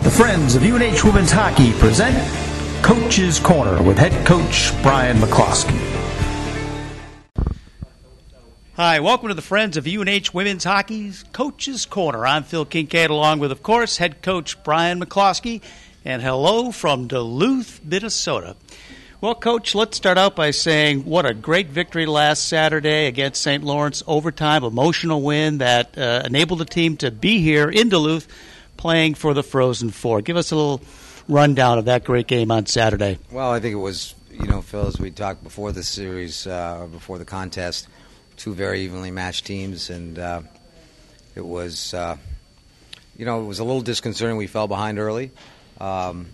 The Friends of UNH Women's Hockey present Coach's Corner with head coach Brian McCloskey. Hi, welcome to the Friends of UNH Women's Hockey's Coach's Corner. I'm Phil Kincaid, along with, of course, head coach Brian McCloskey. And hello from Duluth, Minnesota. Well, Coach, let's start out by saying what a great victory last Saturday against St. Lawrence. Overtime, emotional win that enabled the team to be here in Duluth playing for the Frozen Four. Give us a little rundown of that great game on Saturday. Well, I think it was, Phil, as we talked before the series, before the contest, two very evenly matched teams, and it was, it was a little disconcerting. We fell behind early and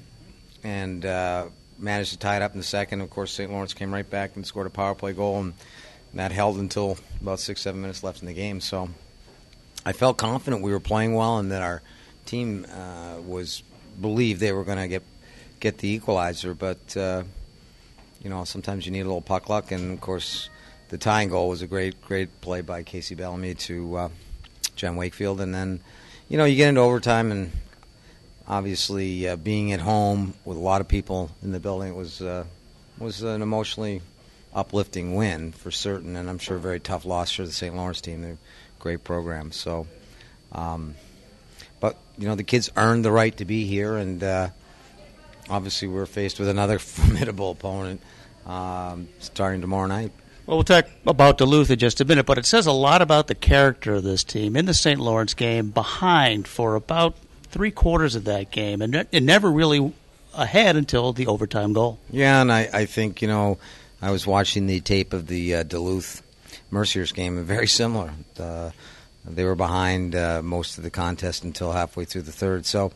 managed to tie it up in the second. Of course, St. Lawrence came right back and scored a power play goal, and that held until about 6-7 minutes left in the game. So I felt confident we were playing well and that our team believed they were going to get the equalizer, but sometimes you need a little puck luck, and of course the tying goal was a great play by Casey Bellamy to Jen Wakefield, and then you get into overtime, and obviously being at home with a lot of people in the building, it was an emotionally uplifting win for certain, and I'm sure a very tough loss for the St. Lawrence team. They're a great program, so. But, the kids earned the right to be here, and obviously we're faced with another formidable opponent starting tomorrow night. Well, we'll talk about Duluth in just a minute, but it says a lot about the character of this team. In the St. Lawrence game, behind for about three-quarters of that game, and it never really ahead until the overtime goal. Yeah, and I think, I was watching the tape of the Duluth Merciers game, and very similar. They were behind most of the contest until halfway through the third. So,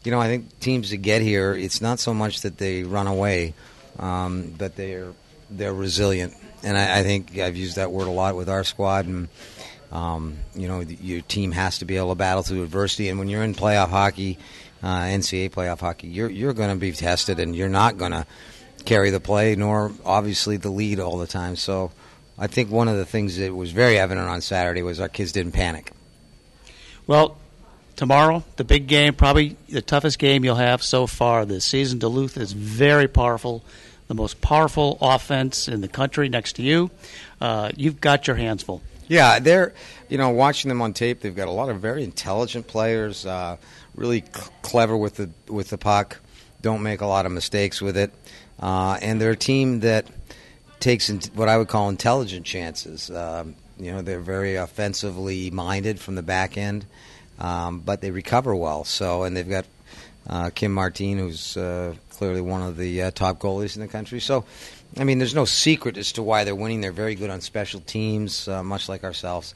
I think teams that get here, it's not so much that they run away, but they're resilient. And I think I've used that word a lot with our squad. And, your team has to be able to battle through adversity. And when you're in playoff hockey, NCAA playoff hockey, you're going to be tested, and you're not going to carry the play, nor obviously the lead all the time. So I think one of the things that was very evident on Saturday was our kids didn't panic. Well, tomorrow, the big game, probably the toughest game you'll have so far this season. Duluth is very powerful, the most powerful offense in the country next to you. You've got your hands full. Yeah, they're, watching them on tape, they've got a lot of very intelligent players, really clever with the puck, don't make a lot of mistakes with it. And they're a team that takes what I would call intelligent chances. They're very offensively minded from the back end, but they recover well. So, and they've got Kim Martin, who's clearly one of the top goalies in the country. So, there's no secret as to why they're winning. They're very good on special teams, much like ourselves.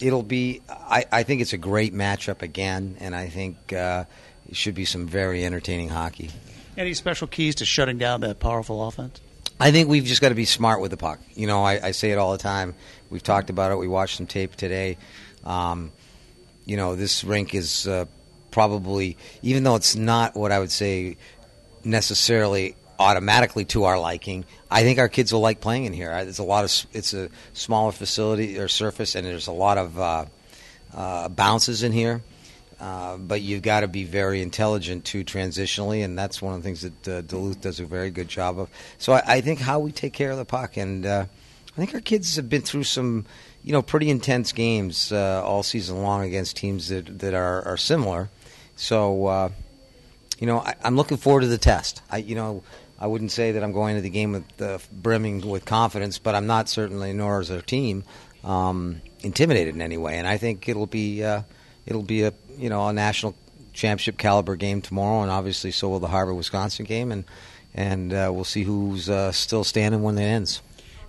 It'll be, I think it's a great matchup again, and I think it should be some very entertaining hockey. Any special keys to shutting down that powerful offense? I think we've just got to be smart with the puck. I say it all the time. We've talked about it. We watched some tape today. This rink is probably, even though it's not what I would say necessarily automatically to our liking, I think our kids will like playing in here. It's a smaller facility or surface, and there's a lot of bounces in here. But you've got to be very intelligent, too, transitionally, and that's one of the things that Duluth does a very good job of. So I think how we take care of the puck, and I think our kids have been through some, pretty intense games all season long against teams that are similar. So, I'm looking forward to the test. I wouldn't say that I'm going to the game with brimming with confidence, but I'm not certainly, nor is our team, intimidated in any way. And I think it'll be a national championship caliber game tomorrow, and obviously so will the Harvard-Wisconsin game, and we'll see who's still standing when it ends.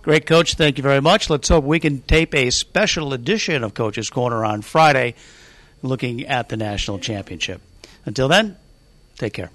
Great, Coach. Thank you very much. Let's hope we can tape a special edition of Coach's Corner on Friday looking at the national championship. Until then, take care.